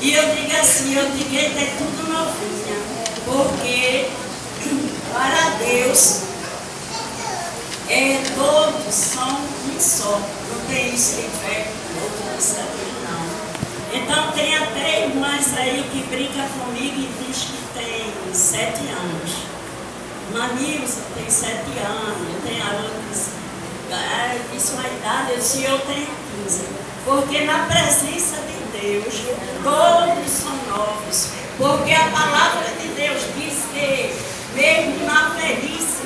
E eu digo assim, eu digo, é tudo novinha, porque para Deus todos são um só. Não tem isso de fé, outro de saúde, não. Então tem até irmãs aí que brincam comigo e diz que tem 7 anos. Manilson tem 7 anos, tem a outra, isso é uma idade, eu disse, eu tenho 15. Porque na presença de Deus, todos são novos. Porque a palavra de Deus diz que, mesmo na velhice,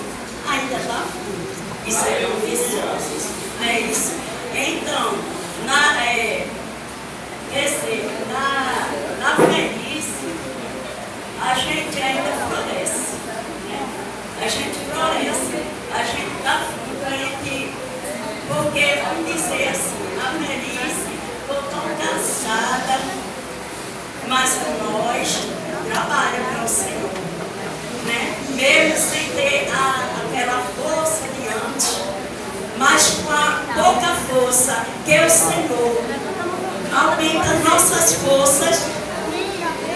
ainda dá fruto. Isso é vicioso. É isso. Então, na velhice, a gente ainda floresce. A gente floresce, a gente dá fruto, a gente. Porque, vamos dizer assim, na velhice, estou tão cansada, mas nós trabalhamos para o Senhor, né? Mesmo sem ter aquela força de antes, mas com a pouca força que o Senhor aumenta nossas forças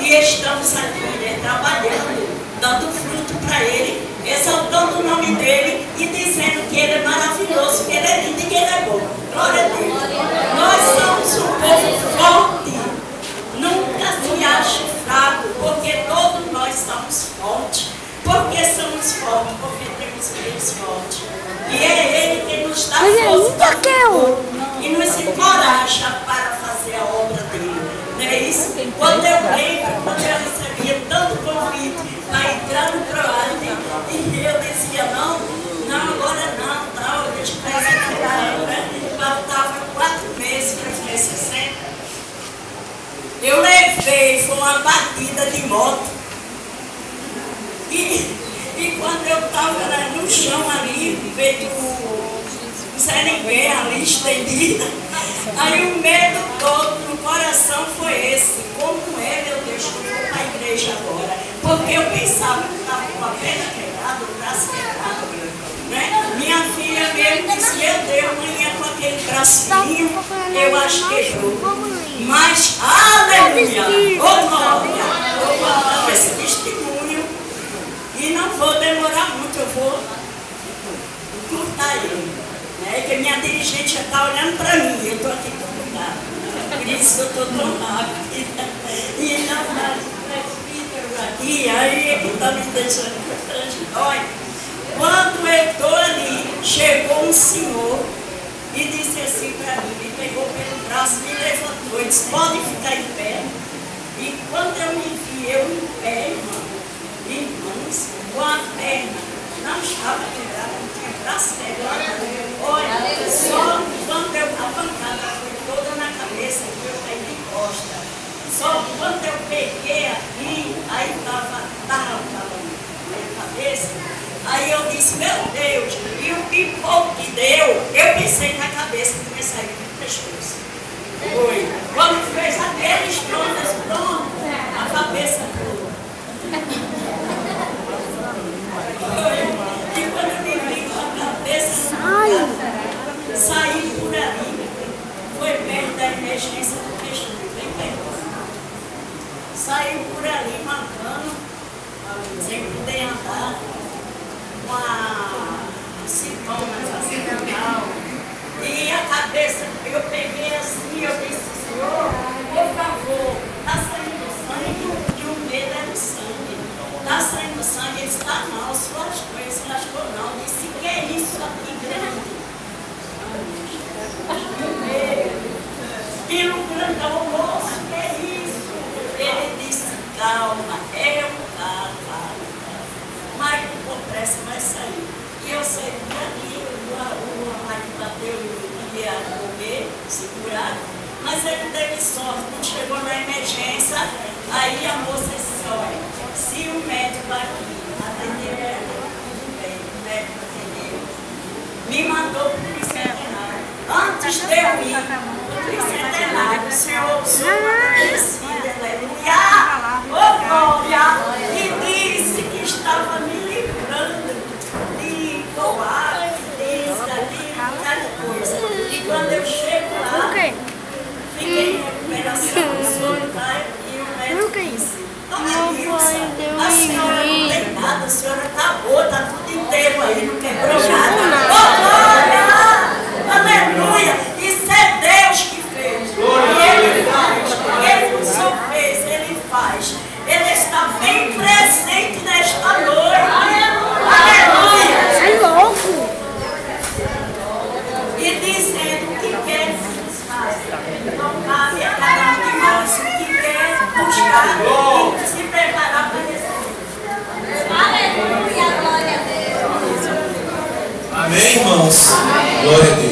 e estamos aqui, né, trabalhando, dando fruto para Ele, exaltando o nome dEle e dizendo que Ele é maravilhoso, que Ele é lindo e que Ele é bom. Glória a Deus. Nós somos um povo forte. Nunca se ache fraco, porque todos nós somos fortes. Por que somos fortes? Porque temos Deus forte. E é Ele que nos dá força e nos encoraja para fazer a obra dele. Não é isso? Quando eu lembro, quando eu recebia tanto convite para entrar no PROAD, e eu dizia, não, agora não, deixa eu fazer aquela obra. Faltava 4 meses para fazer 60. Eu levei, foi uma batida de moto. E quando eu estava no chão ali, feito não sei ninguém ali estendida, aí o medo todo no coração foi esse. Como é, meu Deus, que eu vou para a igreja agora? Porque eu pensava que estava com a perna quebrada, o braço quebrado. Né? Minha filha mesmo disse, meu Deus, amanhã com aquele braço fininho, eu acho que quebrou. Mas, aleluia, ô glória, eu vou dar esse testemunho e não vou demorar muito, eu vou cortar ele. Né? Que minha dirigente já está olhando para mim, eu estou aqui cortada. Por isso que eu estou tão rápida. E não, presbítero aqui, aí ele está me deixando constrangida. Olha, quando eu estou ali, chegou um senhor e disse assim para mim, me pegou pelo braço, me levantou e disse, pode ficar em pé. E quando eu me vi, eu em pé, irmãos, com a perna, não estava quebrada, não tinha braço quebrado. Olha, só quando a pancada foi toda na cabeça, que eu caí de costa. Só quando eu peguei aqui, aí estava na minha cabeça. Aí eu disse, meu Deus, e o pipoco que deu, eu pensei na cabeça que ia sair do pescoço. Foi. Quando fez aquele estrondo, pronto, a cabeça pulou. E quando eu me vi com a cabeça saí por ali, foi perto da emergência do pescoço, bem perto. Saiu por ali, matando, sem poder andar. Sintomas assim, tal. E a cabeça, eu peguei assim, eu disse, Senhor, por favor, está saindo sangue, que o medo é do sangue. Está saindo sangue, ele está mal, se lascou, ele se lascou não. Eu disse, que é isso aqui grande? E o grandão, moço, que é isso? Ele disse, calma, mas com pressa vai sair. E eu saí por ali, o rapaz bateu e ia morrer, segurado, mas ele teve sorte, quando chegou na emergência, aí a moça disse, olha, se o médico aqui atender ela, tudo bem, o médico atendeu, me mandou para o Tricentenário. Antes de eu ir para o Tricentenário, o Senhor agradecido, aleluia, ô glória, e disse que estava me livrando de doar, de cada coisa. E quando eu chego lá, fiquei em recuperação, o senhor vai, e senhora está boa, está tudo inteiro aí, não quebrou nada. Oh, glória! Aleluia! Isso é Deus que fez. E Ele faz. Ele não só fez, Ele faz. Ele está bem presente nesta noite. Aleluia! É louco! E dizendo que quer nos fazer. Não cabe a cada um de nós que quer buscar e se preparar para receber. Aleluia, glória a Deus. Amém, irmãos? Glória a Deus.